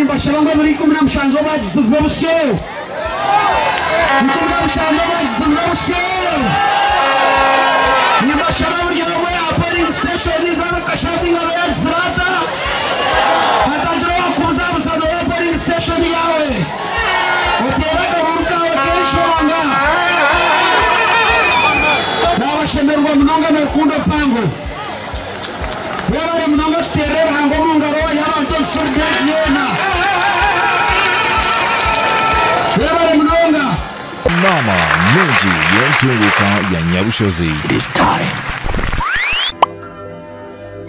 bashaba ngo muri kumwe namushanjo bagizuva busyo kumwe namushanjo bagizuva busyo ni bashaba muri yawe polling station izana kashazi ngaba yazrata hatajira kuza busado polling station yawe oteraga buruka okeshonga nabashemerwa mnonga nakundo pango wewe mnonga terera hango munga roho y'abantu surbegiena wewe mnonga Mama Munji yentunguka ya Nyabushozi. It is time